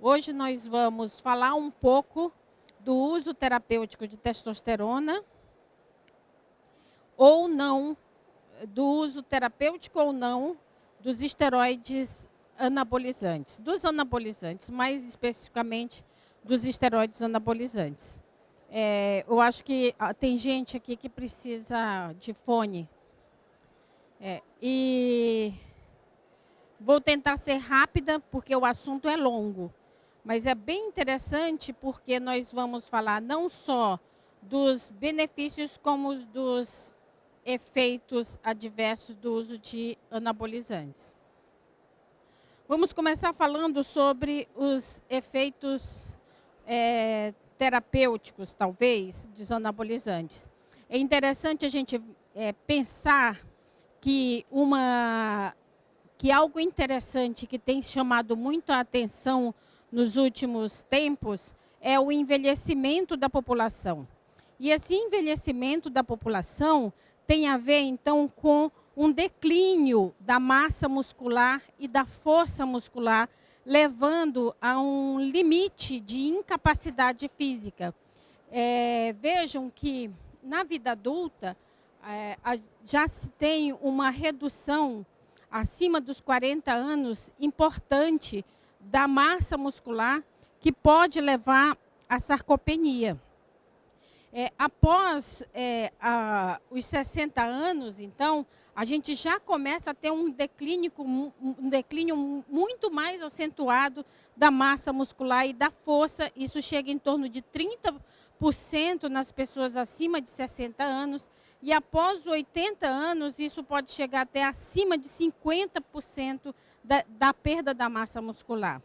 Hoje nós vamos falar um pouco do uso terapêutico de testosterona ou não, do uso terapêutico ou não dos esteroides anabolizantes, mais especificamente dos esteroides anabolizantes. Eu acho que tem gente aqui que precisa de fone. E vou tentar ser rápida, porque o assunto é longo. Mas é bem interessante porque nós vamos falar não só dos benefícios, como dos efeitos adversos do uso de anabolizantes. Vamos começar falando sobre os efeitos terapêuticos, talvez, dos anabolizantes. É interessante a gente pensar que algo interessante que tem chamado muito a atenção nos últimos tempos é o envelhecimento da população. E esse envelhecimento da população tem a ver, então, com um declínio da massa muscular e da força muscular, levando a um limite de incapacidade física. Vejam que, na vida adulta, já se tem uma redução acima dos 40 anos importante da massa muscular, que pode levar à sarcopenia. Após os 60 anos, então, a gente já começa a ter um declínio muito mais acentuado da massa muscular e da força. Isso chega em torno de 30% nas pessoas acima de 60 anos. E após 80 anos, isso pode chegar até acima de 50% da perda da massa muscular.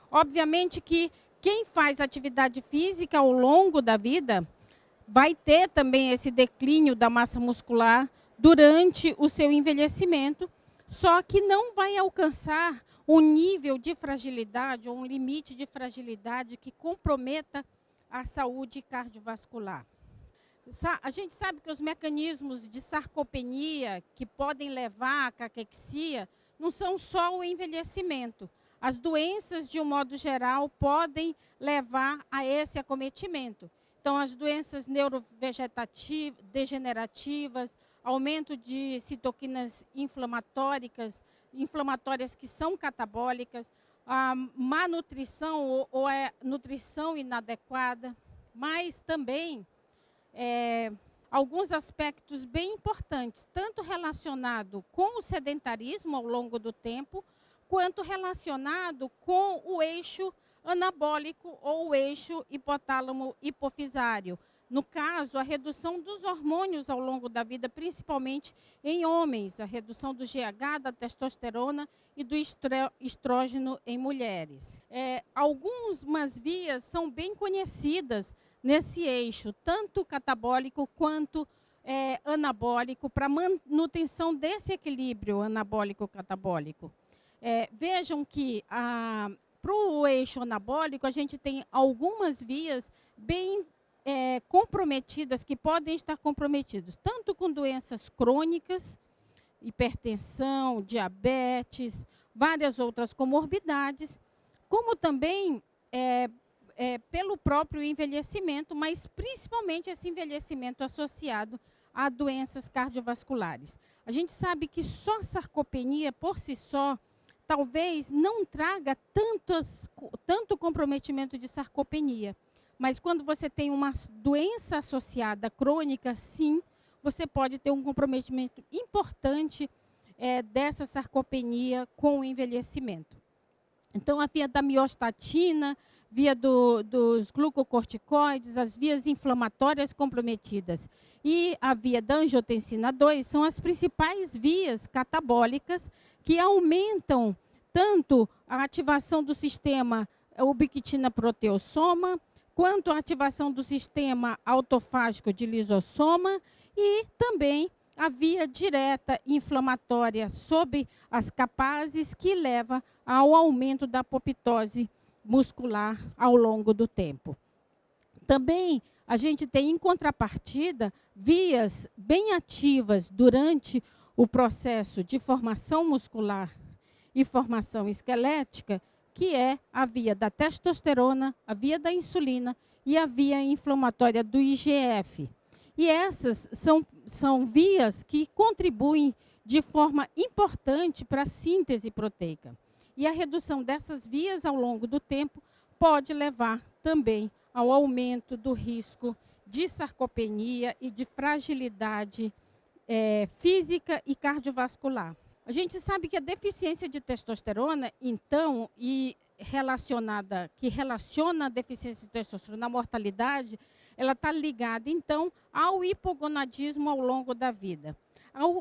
Obviamente que quem faz atividade física ao longo da vida vai ter também esse declínio da massa muscular durante o seu envelhecimento, só que não vai alcançar um nível de fragilidade ou um limite de fragilidade que comprometa a saúde cardiovascular. A gente sabe que os mecanismos de sarcopenia que podem levar à caquexia não são só o envelhecimento. As doenças, de um modo geral, podem levar a esse acometimento. Então, as doenças neurovegetativas, degenerativas, aumento de citoquinas inflamatórias que são catabólicas, a má nutrição ou a nutrição inadequada, mas também alguns aspectos bem importantes, tanto relacionado com o sedentarismo ao longo do tempo, quanto relacionado com o eixo anabólico ou o eixo hipotálamo-hipofisário. No caso, a redução dos hormônios ao longo da vida, principalmente em homens, a redução do GH, da testosterona e do estrógeno em mulheres. Algumas vias são bem conhecidas nesse eixo, tanto catabólico quanto anabólico, para manutenção desse equilíbrio anabólico-catabólico. Vejam que para o eixo anabólico, a gente tem algumas vias bem comprometidas, que podem estar comprometidas, tanto com doenças crônicas, hipertensão, diabetes, várias outras comorbidades, como também pelo próprio envelhecimento, mas principalmente esse envelhecimento associado a doenças cardiovasculares. A gente sabe que só sarcopenia, por si só, talvez não traga tanto comprometimento de sarcopenia. Mas quando você tem uma doença associada crônica, sim, você pode ter um comprometimento importante dessa sarcopenia com o envelhecimento. Então, a via da miostatina, via dos glucocorticoides, as vias inflamatórias comprometidas e a via da angiotensina 2 são as principais vias catabólicas que aumentam tanto a ativação do sistema ubiquitina-proteossoma, quanto a ativação do sistema autofágico de lisossoma e também a via direta inflamatória sob as capases, que leva ao aumento da apoptose muscular ao longo do tempo. Também a gente tem, em contrapartida, vias bem ativas durante o processo de formação muscular e formação esquelética, que é a via da testosterona, a via da insulina e a via inflamatória do IGF. E essas são vias que contribuem de forma importante para a síntese proteica. E a redução dessas vias ao longo do tempo pode levar também ao aumento do risco de sarcopenia e de fragilidade física e cardiovascular. A gente sabe que a deficiência de testosterona, então, que relaciona a deficiência de testosterona à mortalidade, ela está ligada, então, ao hipogonadismo ao longo da vida.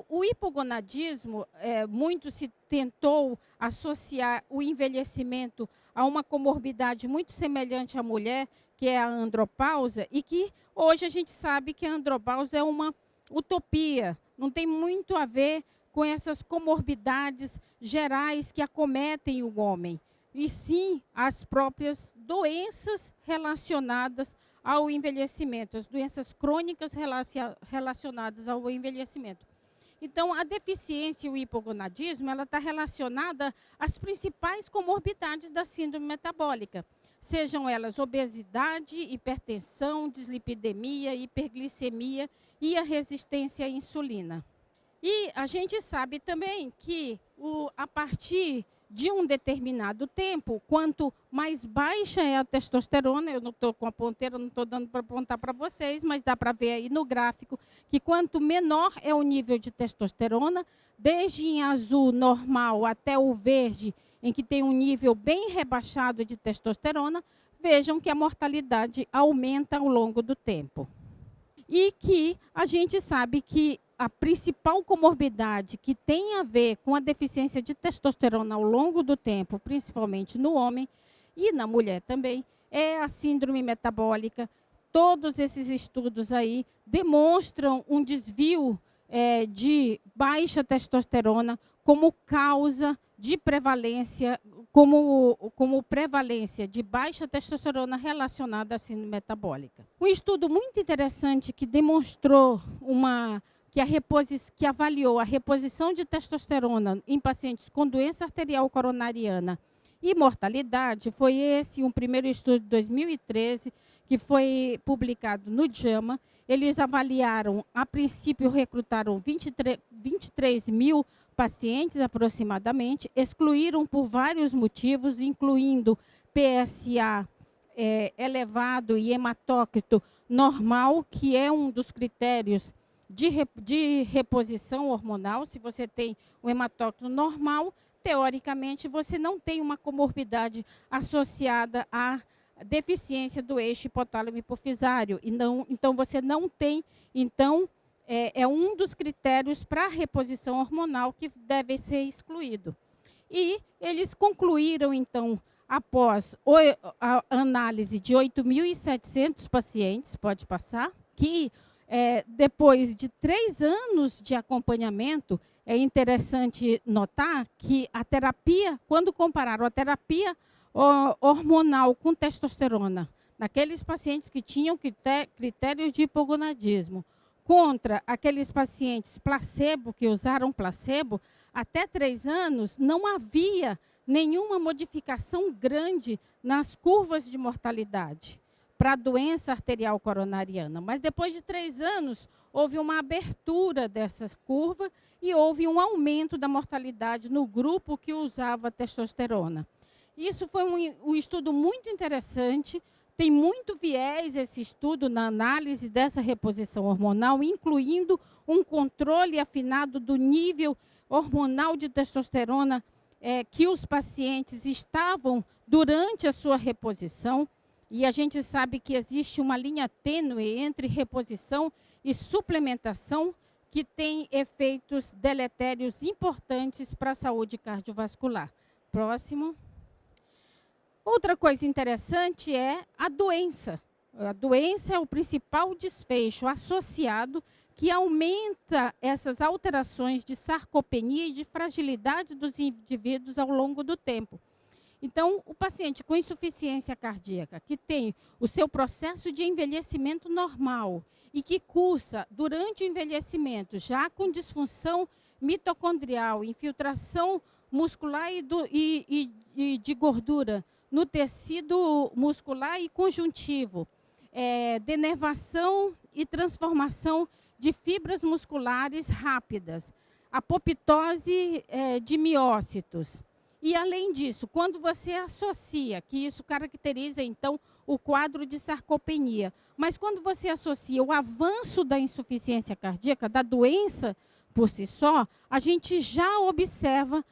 O hipogonadismo, muito se tentou associar o envelhecimento a uma comorbidade muito semelhante à mulher, que é a andropausa, e que hoje a gente sabe que a andropausa é uma utopia, não tem muito a ver com essas comorbidades gerais que acometem o homem, e sim as próprias doenças relacionadas ao envelhecimento, as doenças crônicas relacionadas ao envelhecimento. Então, a deficiência e o hipogonadismo, ela está relacionada às principais comorbidades da síndrome metabólica, sejam elas obesidade, hipertensão, dislipidemia, hiperglicemia e a resistência à insulina. E a gente sabe também que a partir de um determinado tempo, quanto mais baixa é a testosterona, eu não estou com a ponteira, não estou dando para apontar para vocês, mas dá para ver aí no gráfico que quanto menor é o nível de testosterona, desde em azul normal até o verde, em que tem um nível bem rebaixado de testosterona, vejam que a mortalidade aumenta ao longo do tempo. E que a gente sabe que a principal comorbidade que tem a ver com a deficiência de testosterona ao longo do tempo, principalmente no homem e na mulher também, é a síndrome metabólica. Todos esses estudos aí demonstram um desvio de baixa testosterona como causa de prevalência, como prevalência de baixa testosterona relacionada à síndrome metabólica. Um estudo muito interessante que demonstrou que avaliou a reposição de testosterona em pacientes com doença arterial coronariana e mortalidade foi um primeiro estudo de 2013, que foi publicado no JAMA. Eles avaliaram, a princípio recrutaram 23 mil pacientes aproximadamente, excluíram por vários motivos, incluindo PSA elevado e hematócrito normal, que é um dos critérios de reposição hormonal. Se você tem o hematócrito normal, teoricamente você não tem uma comorbidade associada à deficiência do eixo hipotálamo hipofisário. Então você não tem, é um dos critérios para a reposição hormonal que deve ser excluído. E eles concluíram, então, após a análise de 8.700 pacientes, pode passar, que depois de 3 anos de acompanhamento, é interessante notar que a terapia, quando compararam a terapia hormonal com testosterona, naqueles pacientes que tinham critérios de hipogonadismo, contra aqueles pacientes placebo, que usaram placebo, até 3 anos, não havia nenhuma modificação grande nas curvas de mortalidade para a doença arterial coronariana. Mas depois de 3 anos, houve uma abertura dessa curva e houve um aumento da mortalidade no grupo que usava testosterona. Isso foi um estudo muito interessante. Tem muito viés esse estudo na análise dessa reposição hormonal, incluindo um controle afinado do nível hormonal de testosterona que os pacientes estavam durante a sua reposição. E a gente sabe que existe uma linha tênue entre reposição e suplementação que tem efeitos deletérios importantes para a saúde cardiovascular. Próximo. Outra coisa interessante é a doença. A doença é o principal desfecho associado que aumenta essas alterações de sarcopenia e de fragilidade dos indivíduos ao longo do tempo. Então, o paciente com insuficiência cardíaca, que tem o seu processo de envelhecimento normal e que cursa durante o envelhecimento, já com disfunção mitocondrial, infiltração muscular e de gordura no tecido muscular e conjuntivo, denervação e transformação de fibras musculares rápidas, apoptose de miócitos. E, além disso, quando você associa, que isso caracteriza, então, o quadro de sarcopenia, mas quando você associa o avanço da insuficiência cardíaca, da doença por si só, a gente já observa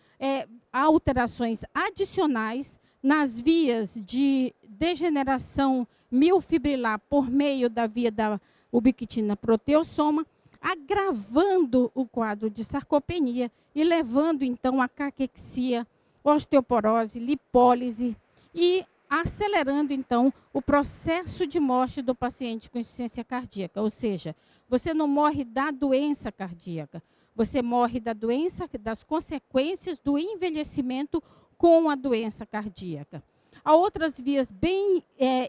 alterações adicionais nas vias de degeneração miofibrilar por meio da via da ubiquitina proteossoma, agravando o quadro de sarcopenia e levando, então, a caquexia, osteoporose, lipólise e acelerando, então, o processo de morte do paciente com insuficiência cardíaca. Ou seja, você não morre da doença cardíaca, você morre da doença, das consequências do envelhecimento com a doença cardíaca. Há outras vias bem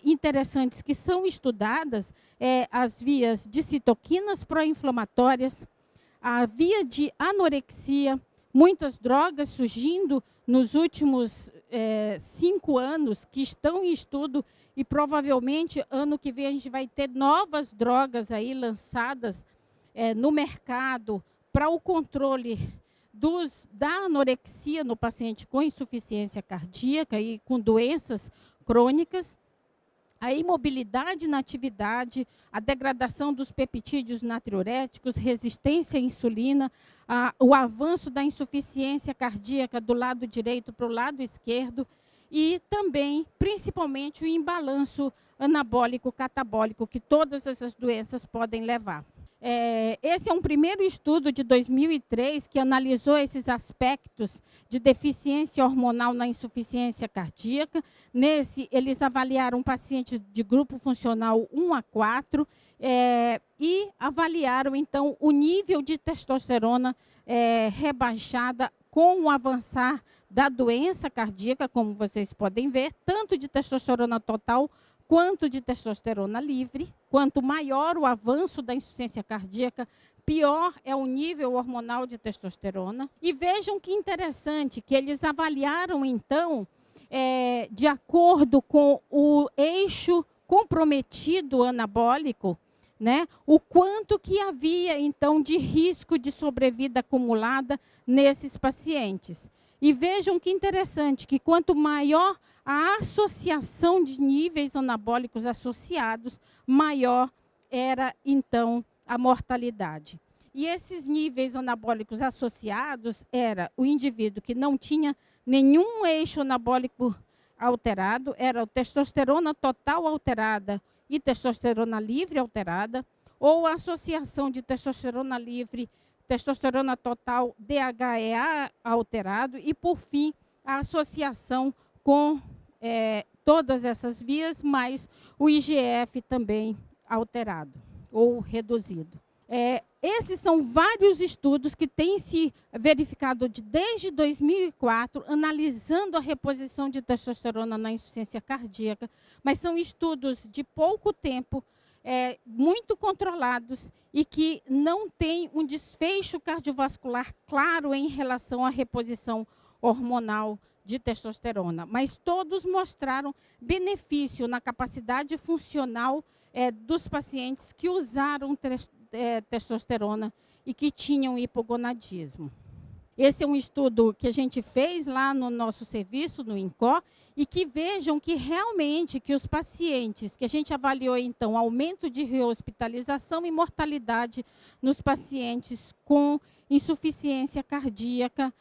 interessantes que são estudadas, as vias de citoquinas pró-inflamatórias, a via de anorexia, muitas drogas surgindo nos últimos 5 anos que estão em estudo e provavelmente ano que vem a gente vai ter novas drogas aí lançadas no mercado para o controle da anorexia no paciente com insuficiência cardíaca e com doenças crônicas, a imobilidade na atividade, a degradação dos peptídeos natriuréticos, resistência à insulina, o avanço da insuficiência cardíaca do lado direito para o lado esquerdo e também, principalmente, o imbalanço anabólico-catabólico que todas essas doenças podem levar. Esse é um primeiro estudo de 2003 que analisou esses aspectos de deficiência hormonal na insuficiência cardíaca. Nesse, eles avaliaram pacientes de grupo funcional 1 a 4 e avaliaram, então, o nível de testosterona rebaixada com o avançar da doença cardíaca, como vocês podem ver, tanto de testosterona total quanto de testosterona livre. Quanto maior o avanço da insuficiência cardíaca, pior é o nível hormonal de testosterona. E vejam que interessante que eles avaliaram, então, de acordo com o eixo comprometido anabólico, né, o quanto que havia, então, de risco de sobrevida acumulada nesses pacientes. E vejam que interessante que quanto maior a associação de níveis anabólicos associados, maior era, então, a mortalidade. E esses níveis anabólicos associados era o indivíduo que não tinha nenhum eixo anabólico alterado, era o testosterona total alterada e testosterona livre alterada, ou a associação de testosterona livre, testosterona total, DHEA alterado, e, por fim, a associação com todas essas vias, mais o IGF também alterado ou reduzido. Esses são vários estudos que têm se verificado desde 2004, analisando a reposição de testosterona na insuficiência cardíaca, mas são estudos de pouco tempo, muito controlados e que não têm um desfecho cardiovascular claro em relação à reposição hormonal de testosterona, mas todos mostraram benefício na capacidade funcional dos pacientes que usaram testosterona e que tinham hipogonadismo. Esse é um estudo que a gente fez lá no nosso serviço, no INCOR, e que vejam que realmente que os pacientes, que a gente avaliou, então, aumento de rehospitalização e mortalidade nos pacientes com insuficiência cardíaca,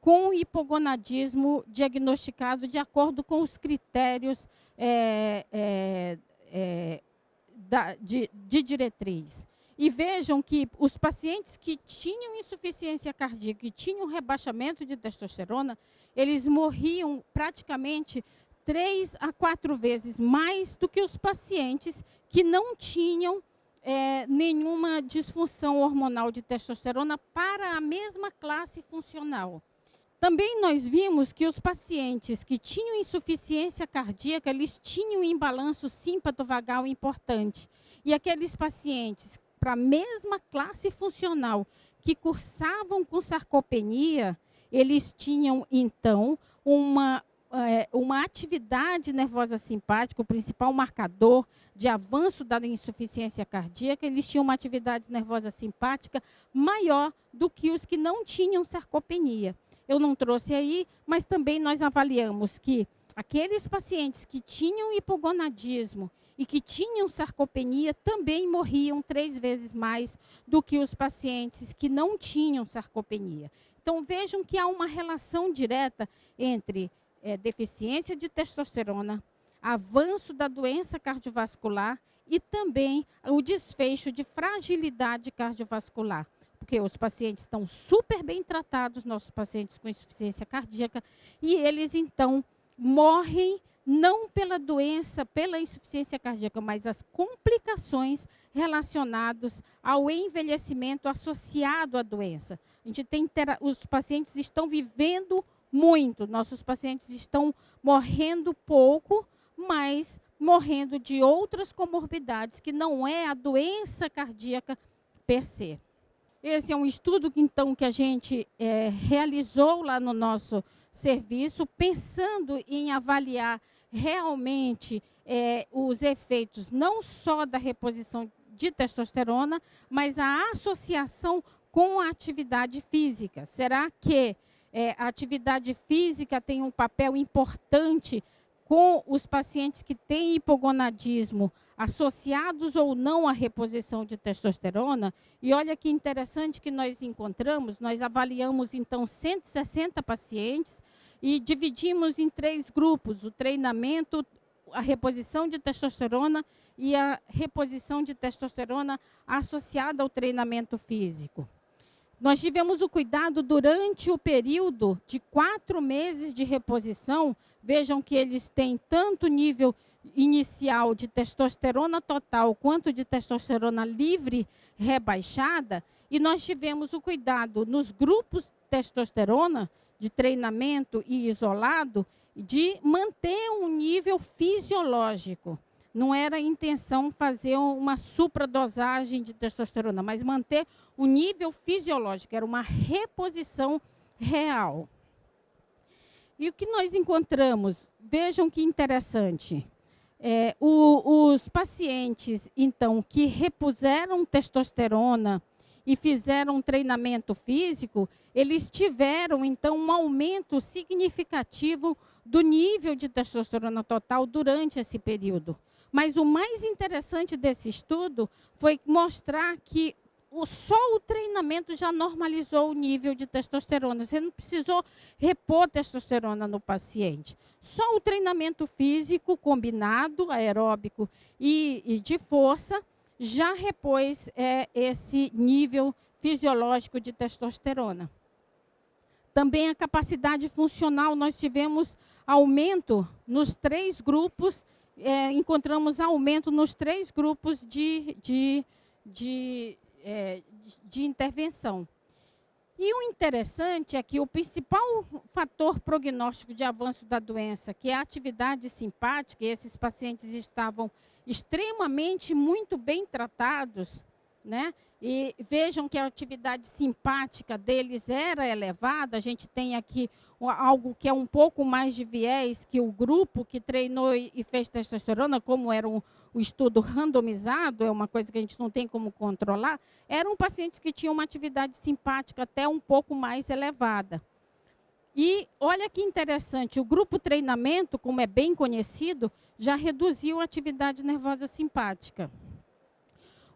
com hipogonadismo diagnosticado de acordo com os critérios de diretriz. E vejam que os pacientes que tinham insuficiência cardíaca e tinham rebaixamento de testosterona, eles morriam praticamente 3 a 4 vezes mais do que os pacientes que não tinham nenhuma disfunção hormonal de testosterona para a mesma classe funcional. Também nós vimos que os pacientes que tinham insuficiência cardíaca, eles tinham um imbalanço símpato-vagal importante. E aqueles pacientes para a mesma classe funcional que cursavam com sarcopenia, eles tinham, então, uma atividade nervosa simpática, o principal marcador de avanço da insuficiência cardíaca, eles tinham uma atividade nervosa simpática maior do que os que não tinham sarcopenia. Eu não trouxe aí, mas também nós avaliamos que aqueles pacientes que tinham hipogonadismo e que tinham sarcopenia também morriam 3 vezes mais do que os pacientes que não tinham sarcopenia. Então, vejam que há uma relação direta entre deficiência de testosterona, avanço da doença cardiovascular e também o desfecho de fragilidade cardiovascular. Porque os pacientes estão super bem tratados, nossos pacientes com insuficiência cardíaca, e eles, então, morrem não pela doença, pela insuficiência cardíaca, mas as complicações relacionadas ao envelhecimento associado à doença. A gente tem os pacientes estão vivendo muito, nossos pacientes estão morrendo pouco, mas morrendo de outras comorbidades, que não é a doença cardíaca per se. Esse é um estudo, então, que a gente realizou lá no nosso serviço, pensando em avaliar realmente os efeitos, não só da reposição de testosterona, mas a associação com a atividade física. Será que a atividade física tem um papel importante com os pacientes que têm hipogonadismo, associados ou não à reposição de testosterona? E olha que interessante que nós encontramos, nós avaliamos, então, 160 pacientes e dividimos em 3 grupos, o treinamento, a reposição de testosterona e a reposição de testosterona associada ao treinamento físico. Nós tivemos o cuidado durante o período de 4 meses de reposição. Vejam que eles têm tanto nível inicial de testosterona total quanto de testosterona livre rebaixada. E nós tivemos o cuidado nos grupos de testosterona, de treinamento e isolado, de manter um nível fisiológico. Não era a intenção fazer uma supradosagem de testosterona, mas manter o nível fisiológico, era uma reposição real. E o que nós encontramos? Vejam que interessante. Os pacientes, então, que repuseram testosterona e fizeram treinamento físico, eles tiveram, então, um aumento significativo do nível de testosterona total durante esse período. Mas o mais interessante desse estudo foi mostrar que só o treinamento já normalizou o nível de testosterona. Você não precisou repor testosterona no paciente. Só o treinamento físico combinado, aeróbico e de força, já repôs esse nível fisiológico de testosterona. Também a capacidade funcional, nós tivemos aumento nos 3 grupos, encontramos aumento nos 3 grupos de intervenção. E o interessante é que o principal fator prognóstico de avanço da doença, que é a atividade simpática, e esses pacientes estavam extremamente muito bem tratados, né? E vejam que a atividade simpática deles era elevada. A gente tem aqui algo que é um pouco mais de viés, que o grupo que treinou e fez testosterona, como era o estudo randomizado, é uma coisa que a gente não tem como controlar, eram pacientes que tinham uma atividade simpática até um pouco mais elevada. E olha que interessante, o grupo treinamento, como é bem conhecido, já reduziu a atividade nervosa simpática.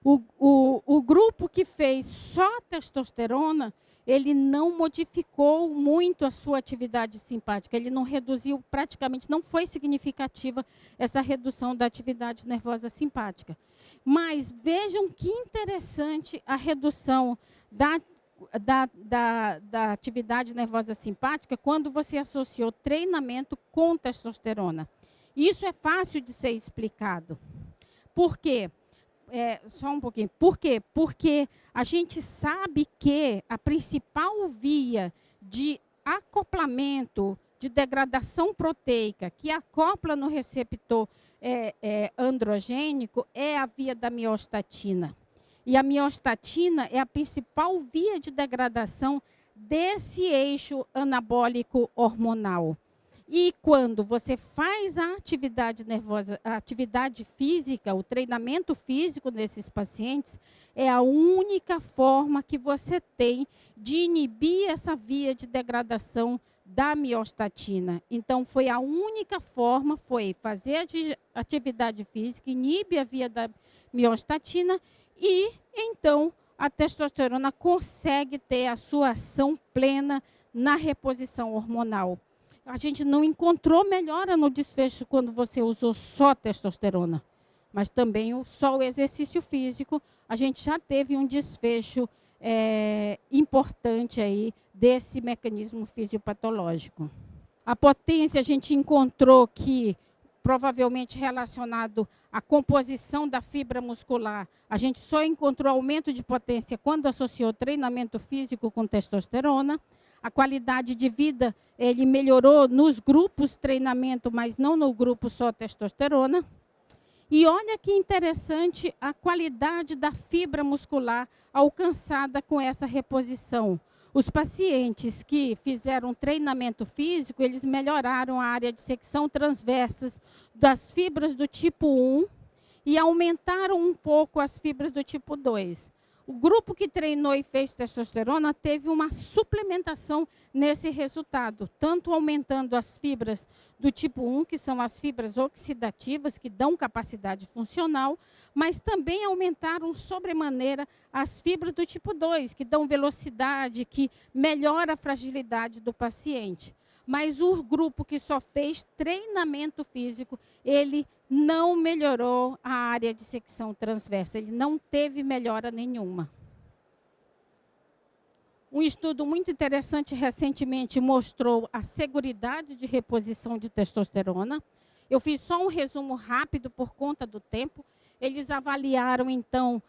O grupo que fez só testosterona, ele não modificou muito a sua atividade simpática, ele não reduziu praticamente, não foi significativa essa redução da atividade nervosa simpática. Mas vejam que interessante a redução da atividade nervosa simpática quando você associou treinamento com testosterona. Isso é fácil de ser explicado. Por quê? Só um pouquinho. Por quê? Porque a gente sabe que a principal via de acoplamento, de degradação proteica, que acopla no receptor androgênico, é a via da miostatina. E a miostatina é a principal via de degradação desse eixo anabólico hormonal. E quando você faz a atividade nervosa, a atividade física, o treinamento físico nesses pacientes, é a única forma que você tem de inibir essa via de degradação da miostatina. Então, foi a única forma, foi fazer a atividade física, inibe a via da miostatina e, então, a testosterona consegue ter a sua ação plena na reposição hormonal. A gente não encontrou melhora no desfecho quando você usou só testosterona, mas também só o exercício físico, a gente já teve um desfecho importante aí desse mecanismo fisiopatológico. A potência a gente encontrou que, provavelmente relacionado à composição da fibra muscular, a gente só encontrou aumento de potência quando associou treinamento físico com testosterona. A qualidade de vida, ele melhorou nos grupos treinamento, mas não no grupo só testosterona. E olha que interessante a qualidade da fibra muscular alcançada com essa reposição. Os pacientes que fizeram treinamento físico, eles melhoraram a área de secção transversas das fibras do tipo 1 e aumentaram um pouco as fibras do tipo 2. O grupo que treinou e fez testosterona teve uma suplementação nesse resultado, tanto aumentando as fibras do tipo 1, que são as fibras oxidativas, que dão capacidade funcional, mas também aumentaram sobremaneira as fibras do tipo 2, que dão velocidade, que melhora a fragilidade do paciente. Mas o grupo que só fez treinamento físico, ele não melhorou a área de secção transversa, ele não teve melhora nenhuma. Um estudo muito interessante recentemente mostrou a seguridade de reposição de testosterona. Eu fiz só um resumo rápido por conta do tempo. Eles avaliaram, então,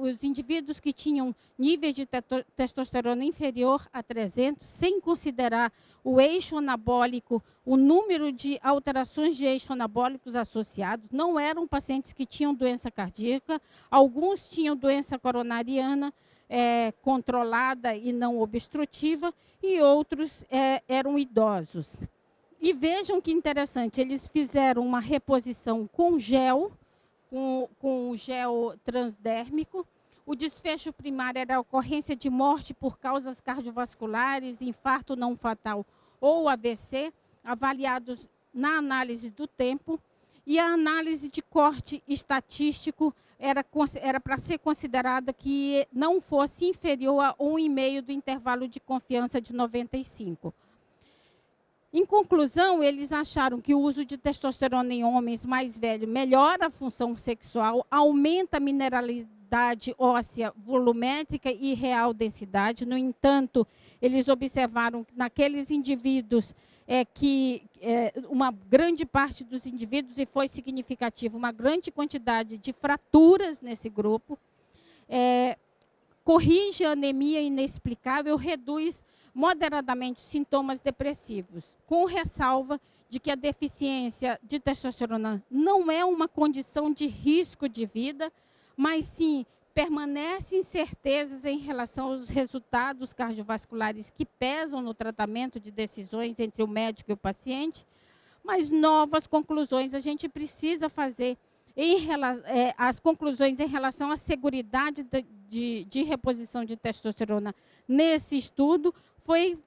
os indivíduos que tinham níveis de testosterona inferior a 300, sem considerar o eixo anabólico, o número de alterações de eixo anabólicos associados. Não eram pacientes que tinham doença cardíaca, alguns tinham doença coronariana controlada e não obstrutiva, e outros eram idosos. E vejam que interessante, eles fizeram uma reposição com gel, com o gel transdérmico. O desfecho primário era a ocorrência de morte por causas cardiovasculares, infarto não fatal ou AVC, avaliados na análise do tempo. E a análise de corte estatístico era para ser considerada que não fosse inferior a 1,5 do intervalo de confiança de 95. Em conclusão, eles acharam que o uso de testosterona em homens mais velhos melhora a função sexual, aumenta a mineralidade óssea volumétrica e real densidade. No entanto, eles observaram que naqueles indivíduos uma grande parte dos indivíduos, e foi significativo, uma grande quantidade de fraturas nesse grupo, corrige a anemia inexplicável, reduz moderadamente sintomas depressivos, com ressalva de que a deficiência de testosterona não é uma condição de risco de vida, mas sim permanecem incertezas em relação aos resultados cardiovasculares que pesam no tratamento de decisões entre o médico e o paciente, mas novas conclusões a gente precisa fazer as conclusões em relação à seguridade de reposição de testosterona nesse estudo foi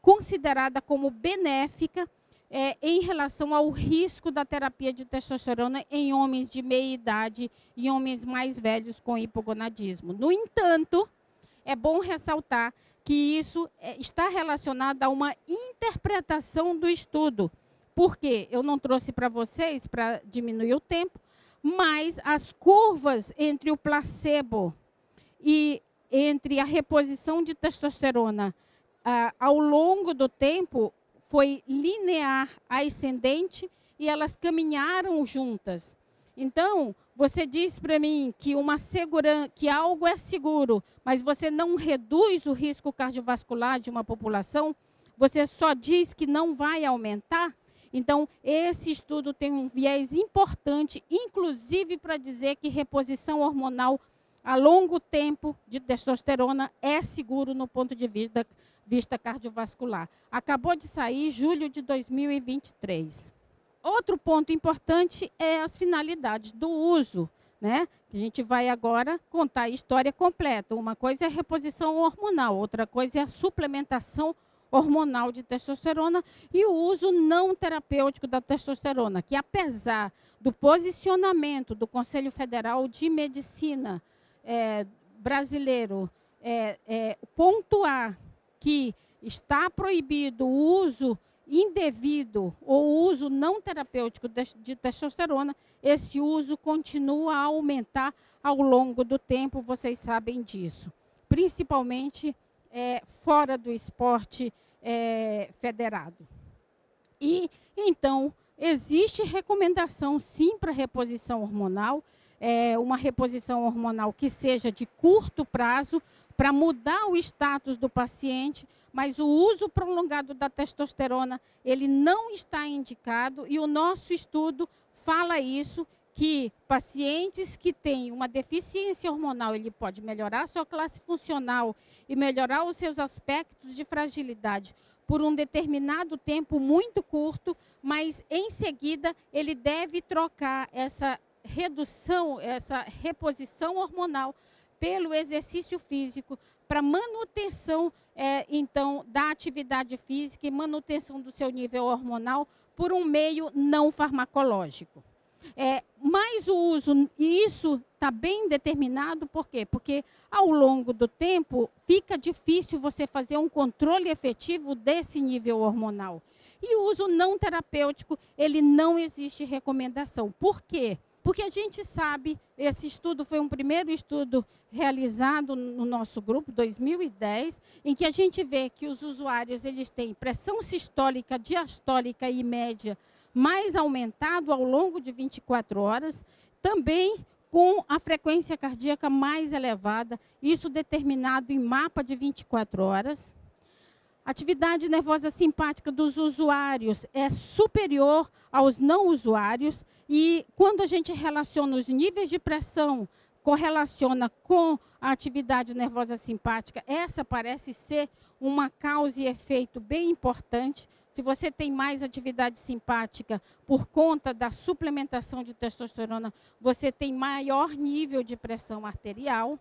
considerada como benéfica em relação ao risco da terapia de testosterona em homens de meia idade e homens mais velhos com hipogonadismo. No entanto, é bom ressaltar que isso está relacionado a uma interpretação do estudo. Por quê? Eu não trouxe para vocês, para diminuir o tempo, mas as curvas entre o placebo e entre a reposição de testosterona ao longo do tempo foi linear, ascendente, e elas caminharam juntas. Então, você diz para mim que que algo é seguro, mas você não reduz o risco cardiovascular de uma população, você só diz que não vai aumentar. Então, esse estudo tem um viés importante, inclusive para dizer que reposição hormonal a longo tempo de testosterona é seguro no ponto de vista cardiovascular. Acabou de sair, julho de 2023. Outro ponto importante é as finalidades do uso, né? A gente vai agora contar a história completa. Uma coisa é a reposição hormonal, outra coisa é a suplementação hormonal de testosterona e o uso não terapêutico da testosterona, que apesar do posicionamento do Conselho Federal de Medicina brasileiro pontuar que está proibido o uso indevido ou uso não terapêutico de testosterona, esse uso continua a aumentar ao longo do tempo, vocês sabem disso. Principalmente fora do esporte federado. E, então, existe recomendação, sim, para reposição hormonal, uma reposição hormonal que seja de curto prazo, para mudar o status do paciente, mas o uso prolongado da testosterona, ele não está indicado, e o nosso estudo fala isso, que pacientes que têm uma deficiência hormonal, ele pode melhorar a sua classe funcional e melhorar os seus aspectos de fragilidade por um determinado tempo muito curto, mas em seguida ele deve trocar essa redução, essa reposição hormonal pelo exercício físico para manutenção, então, da atividade física e manutenção do seu nível hormonal por um meio não farmacológico. Mas o uso, e isso está bem determinado, por quê? Porque ao longo do tempo fica difícil você fazer um controle efetivo desse nível hormonal. E o uso não terapêutico, ele não existe recomendação. Por quê? Porque a gente sabe, esse estudo foi um primeiro estudo realizado no nosso grupo, 2010, em que a gente vê que os usuários eles têm pressão sistólica, diastólica e média mais aumentado ao longo de 24 horas, também com a frequência cardíaca mais elevada, isso determinado em mapa de 24 horas. Atividade nervosa simpática dos usuários é superior aos não usuários e quando a gente relaciona os níveis de pressão, correlaciona com a atividade nervosa simpática, essa parece ser uma causa e efeito bem importante. Se você tem mais atividade simpática por conta da suplementação de testosterona, você tem maior nível de pressão arterial.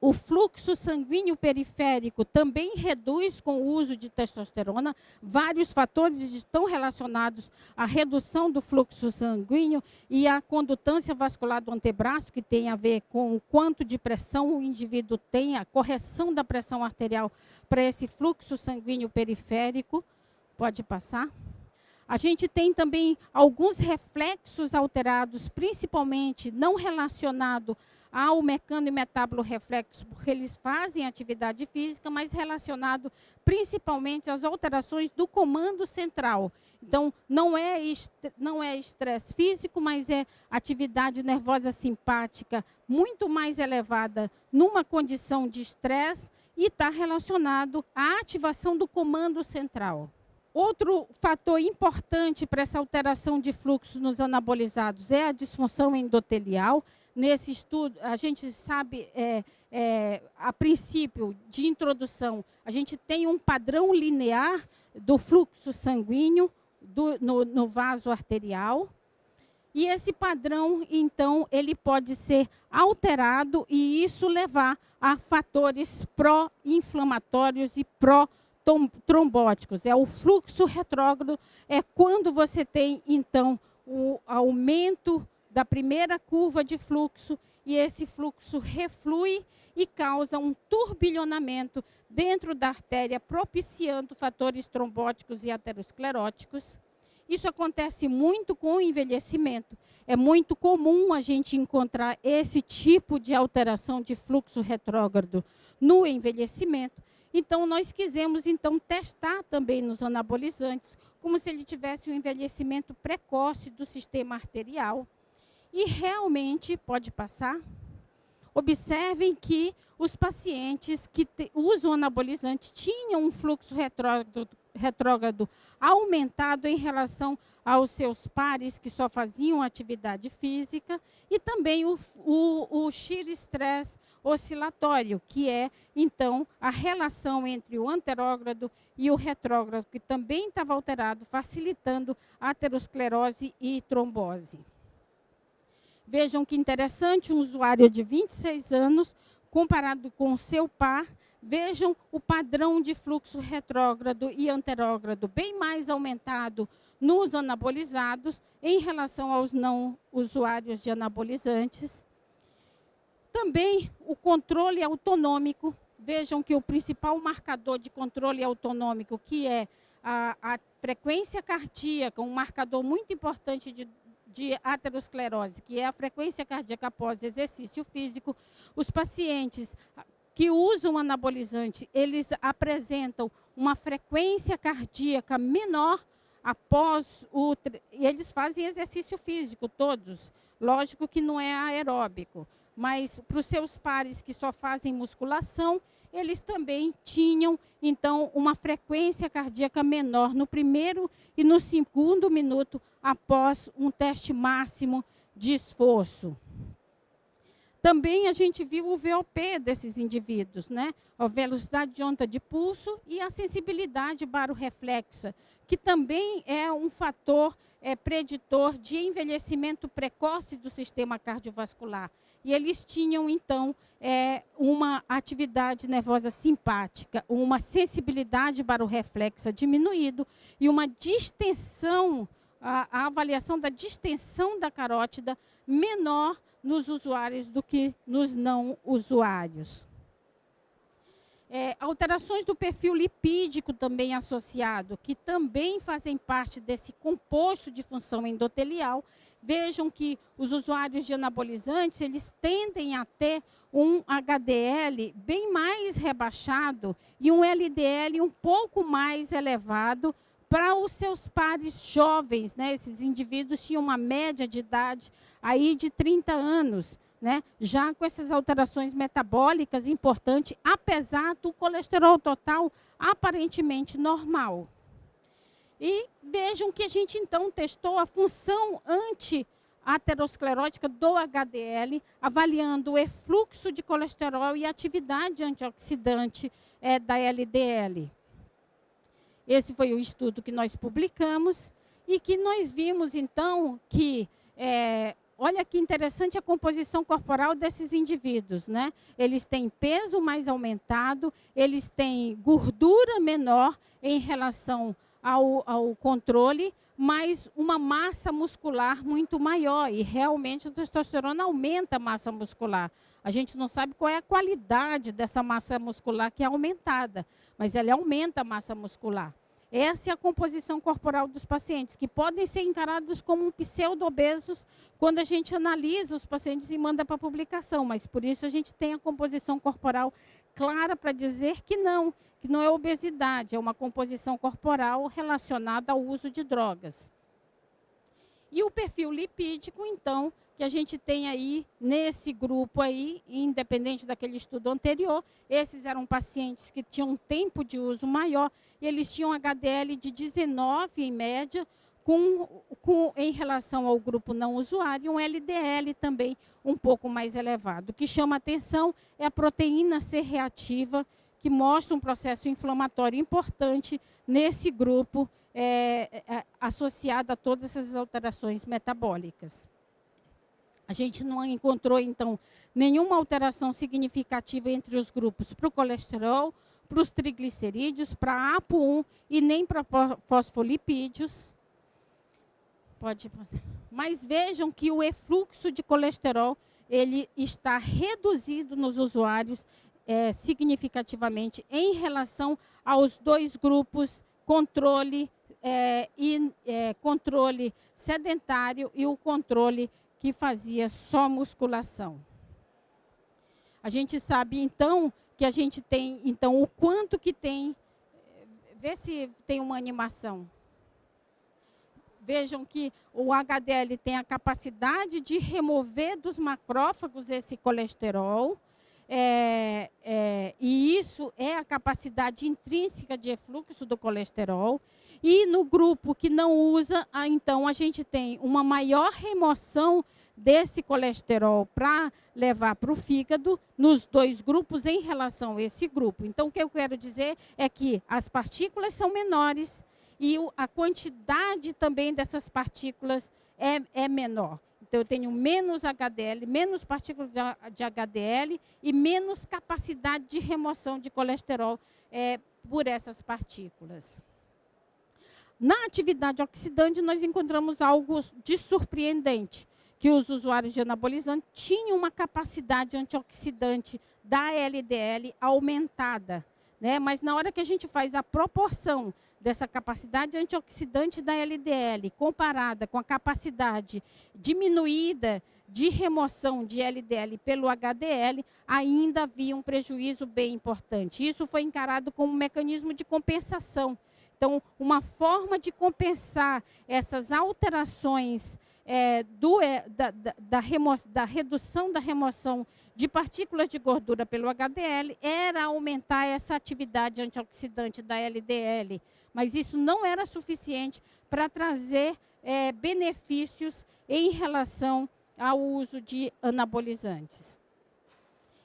O fluxo sanguíneo periférico também reduz com o uso de testosterona. Vários fatores estão relacionados à redução do fluxo sanguíneo e à condutância vascular do antebraço, que tem a ver com o quanto de pressão o indivíduo tem, a correção da pressão arterial para esse fluxo sanguíneo periférico. Pode passar. A gente tem também alguns reflexos alterados, principalmente não relacionado ao mecano e metábolo reflexo, porque eles fazem atividade física, mas relacionado principalmente às alterações do comando central. Então, não é estresse físico, mas é atividade nervosa simpática muito mais elevada numa condição de estresse e está relacionado à ativação do comando central. Outro fator importante para essa alteração de fluxo nos anabolizados é a disfunção endotelial. Nesse estudo, a gente sabe, a princípio de introdução, a gente tem um padrão linear do fluxo sanguíneo no vaso arterial. E esse padrão, então, ele pode ser alterado e isso levar a fatores pró-inflamatórios e pró-trombóticos. O fluxo retrógrado é quando você tem, então, o aumento da primeira curva de fluxo e esse fluxo reflui e causa um turbilhonamento dentro da artéria, propiciando fatores trombóticos e ateroscleróticos. Isso acontece muito com o envelhecimento. É muito comum a gente encontrar esse tipo de alteração de fluxo retrógrado no envelhecimento. Então, nós quisemos testar também nos anabolizantes, como se ele tivesse um envelhecimento precoce do sistema arterial. E realmente, pode passar, observem que os pacientes que usam anabolizante tinham um fluxo retrógrado retrógrado aumentado em relação aos seus pares que só faziam atividade física, e também o shear stress oscilatório, que é, então, a relação entre o anterógrado e o retrógrado, que também estava alterado, facilitando a aterosclerose e trombose. Vejam que interessante, um usuário de 26 anos, comparado com o seu par, vejam o padrão de fluxo retrógrado e anterógrado bem mais aumentado nos anabolizados em relação aos não usuários de anabolizantes. Também o controle autonômico. Vejam que o principal marcador de controle autonômico, que é a frequência cardíaca, um marcador muito importante de aterosclerose, que é a frequência cardíaca após exercício físico, os pacientes que usam anabolizante, eles apresentam uma frequência cardíaca menor após e eles fazem exercício físico, todos. Lógico que não é aeróbico, mas para os seus pares que só fazem musculação, eles também tinham, então, uma frequência cardíaca menor no primeiro e no segundo minuto após um teste máximo de esforço. Também a gente viu o VOP desses indivíduos, né? A velocidade de onda de pulso e a sensibilidade barorreflexa, que também é um fator preditor de envelhecimento precoce do sistema cardiovascular. E eles tinham, então, uma atividade nervosa simpática, uma sensibilidade barorreflexa diminuído e uma distensão, a avaliação da distensão da carótida menor nos usuários do que nos não usuários. Alterações do perfil lipídico também associado, que também fazem parte desse composto de função endotelial. Vejam que os usuários de anabolizantes, eles tendem a ter um HDL bem mais rebaixado e um LDL um pouco mais elevado para os seus pares jovens, né? Esses indivíduos tinham uma média de idade aí de 30 anos, né? Já com essas alterações metabólicas importantes, apesar do colesterol total aparentemente normal. E vejam que a gente, então, testou a função anti-aterosclerótica do HDL, avaliando o efluxo de colesterol e a atividade antioxidante da LDL. Esse foi o estudo que nós publicamos e que nós vimos, então, que, olha que interessante a composição corporal desses indivíduos, né? Eles têm peso mais aumentado, eles têm gordura menor em relação ao controle, mas uma massa muscular muito maior. E realmente a testosterona aumenta a massa muscular. A gente não sabe qual é a qualidade dessa massa muscular que é aumentada, mas ela aumenta a massa muscular. Essa é a composição corporal dos pacientes, que podem ser encarados como pseudo-obesos quando a gente analisa os pacientes e manda para publicação, mas por isso a gente tem a composição corporal clara para dizer que não é obesidade, é uma composição corporal relacionada ao uso de drogas. E o perfil lipídico, então, que a gente tem aí nesse grupo aí, independente daquele estudo anterior, esses eram pacientes que tinham um tempo de uso maior, e eles tinham HDL de 19 em média, em relação ao grupo não usuário, um LDL também um pouco mais elevado. O que chama atenção é a proteína C reativa, que mostra um processo inflamatório importante nesse grupo, associado a todas essas alterações metabólicas. A gente não encontrou, então, nenhuma alteração significativa entre os grupos para o colesterol, para os triglicerídeos, para a APO1 e nem para fosfolipídios. Mas vejam que o efluxo de colesterol ele está reduzido nos usuários significativamente em relação aos dois grupos, controle controle sedentário e o controle que fazia só musculação. A gente sabe, então, que a gente tem, então, o quanto que tem. Vê se tem uma animação. Vejam que o HDL tem a capacidade de remover dos macrófagos esse colesterol. e isso é a capacidade intrínseca de efluxo do colesterol. E no grupo que não usa, então a gente tem uma maior remoção desse colesterol para levar para o fígado, nos dois grupos em relação a esse grupo. Então, o que eu quero dizer é que as partículas são menores e a quantidade também dessas partículas é menor. Então, eu tenho menos HDL, menos partículas de HDL e menos capacidade de remoção de colesterol por essas partículas. Na atividade oxidante, nós encontramos algo de surpreendente, que os usuários de anabolizante tinham uma capacidade antioxidante da LDL aumentada, né? Mas na hora que a gente faz a proporção dessa capacidade antioxidante da LDL comparada com a capacidade diminuída de remoção de LDL pelo HDL, ainda havia um prejuízo bem importante. Isso foi encarado como um mecanismo de compensação. Então, uma forma de compensar essas alterações da redução da remoção de partículas de gordura pelo HDL era aumentar essa atividade antioxidante da LDL. Mas isso não era suficiente para trazer benefícios em relação ao uso de anabolizantes.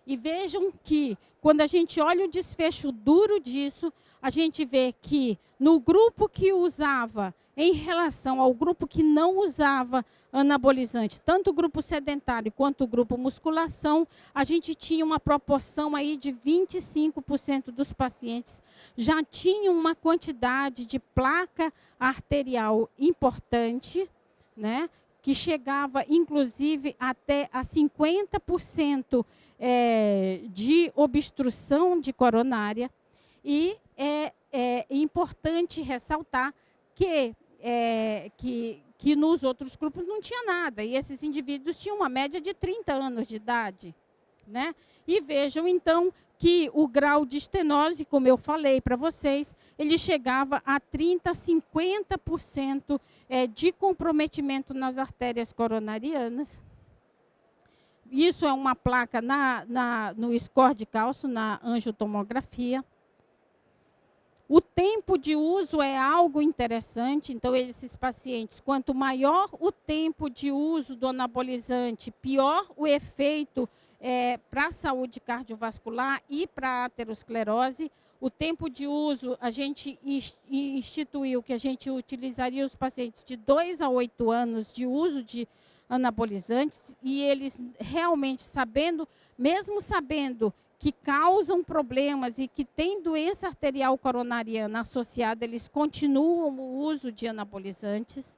E vejam que, quando a gente olha o desfecho duro disso, a gente vê que no grupo que usava, em relação ao grupo que não usava anabolizante, tanto o grupo sedentário quanto o grupo musculação, a gente tinha uma proporção aí de 25% dos pacientes já tinham uma quantidade de placa arterial importante, né, que chegava, inclusive, até a 50% de obstrução de coronária. E é importante ressaltar que nos outros grupos não tinha nada. E esses indivíduos tinham uma média de 30 anos de idade, né? E vejam, então, que o grau de estenose, como eu falei para vocês, ele chegava a 30% a 50% de comprometimento nas artérias coronarianas. Isso é uma placa no score de cálcio, na angiotomografia. O tempo de uso é algo interessante, então esses pacientes, quanto maior o tempo de uso do anabolizante, pior o efeito para a saúde cardiovascular e para a aterosclerose. O tempo de uso, a gente instituiu que a gente utilizaria os pacientes de 2 a 8 anos de uso de anabolizantes, e eles realmente mesmo sabendo que causam problemas e que têm doença arterial coronariana associada, eles continuam o uso de anabolizantes.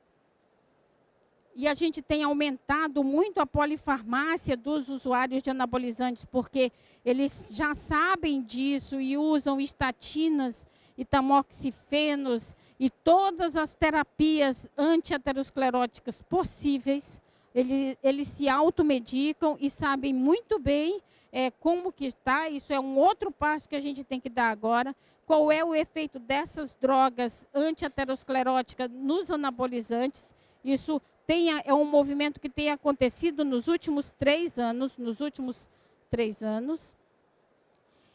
E a gente tem aumentado muito a polifarmácia dos usuários de anabolizantes, porque eles já sabem disso e usam estatinas e tamoxifenos e todas as terapias antiateroscleróticas possíveis. Eles se automedicam e sabem muito bem como que está. Isso é um outro passo que a gente tem que dar agora. Qual é o efeito dessas drogas antiateroscleróticas nos anabolizantes? Isso é um movimento que tem acontecido nos últimos 3 anos.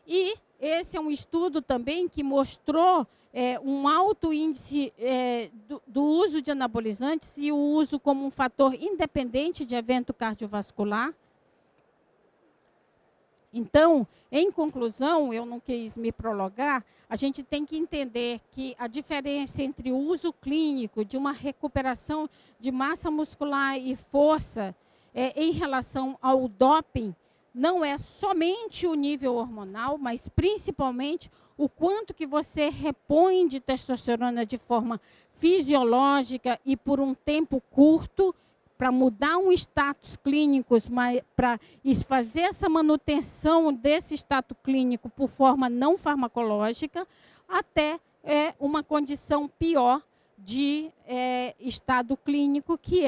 E esse é um estudo também que mostrou um alto índice do uso de anabolizantes e o uso como um fator independente de evento cardiovascular. Então, em conclusão, eu não quis me prolongar, a gente tem que entender que a diferença entre o uso clínico de uma recuperação de massa muscular e força em relação ao doping não é somente o nível hormonal, mas principalmente o quanto que você repõe de testosterona de forma fisiológica e por um tempo curto, para mudar um status clínico, para fazer essa manutenção desse status clínico por forma não farmacológica, até uma condição pior de estado clínico, que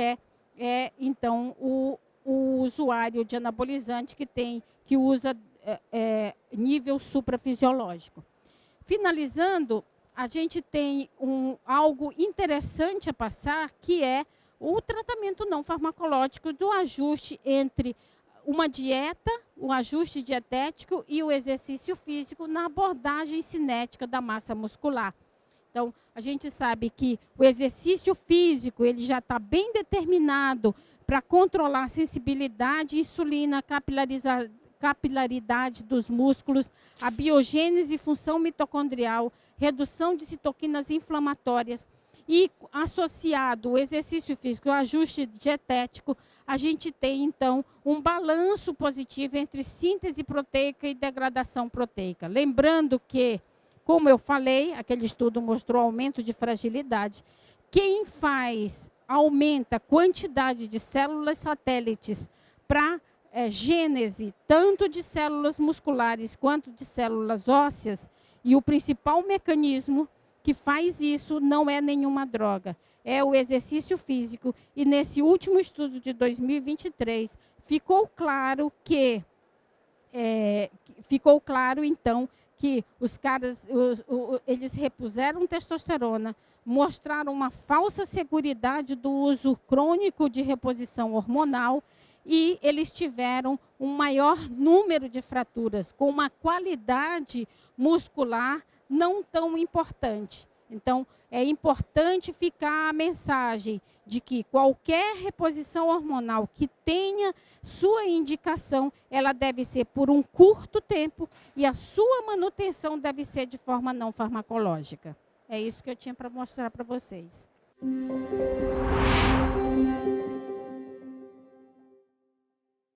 então, o usuário de anabolizante que usa nível suprafisiológico. Finalizando, a gente tem algo interessante a passar, que é o tratamento não farmacológico do ajuste entre uma dieta, o ajuste dietético e o exercício físico na abordagem cinética da massa muscular. Então, a gente sabe que o exercício físico ele já está bem determinado para controlar a sensibilidade, insulina, capilaridade dos músculos, a biogênese e função mitocondrial, redução de citoquinas inflamatórias. E associado o exercício físico e o ajuste dietético, a gente tem, então, um balanço positivo entre síntese proteica e degradação proteica. Lembrando que, como eu falei, aquele estudo mostrou aumento de fragilidade. Quem aumenta a quantidade de células satélites para gênese, tanto de células musculares quanto de células ósseas, e o principal mecanismo que faz isso não é nenhuma droga, é o exercício físico. E nesse último estudo de 2023, ficou claro, então, que os caras, eles repuseram testosterona, mostraram uma falsa seguridade do uso crônico de reposição hormonal e eles tiveram um maior número de fraturas, com uma qualidade muscular não tão importante. Então, é importante ficar a mensagem de que qualquer reposição hormonal que tenha sua indicação, ela deve ser por um curto tempo e a sua manutenção deve ser de forma não farmacológica. É isso que eu tinha para mostrar para vocês.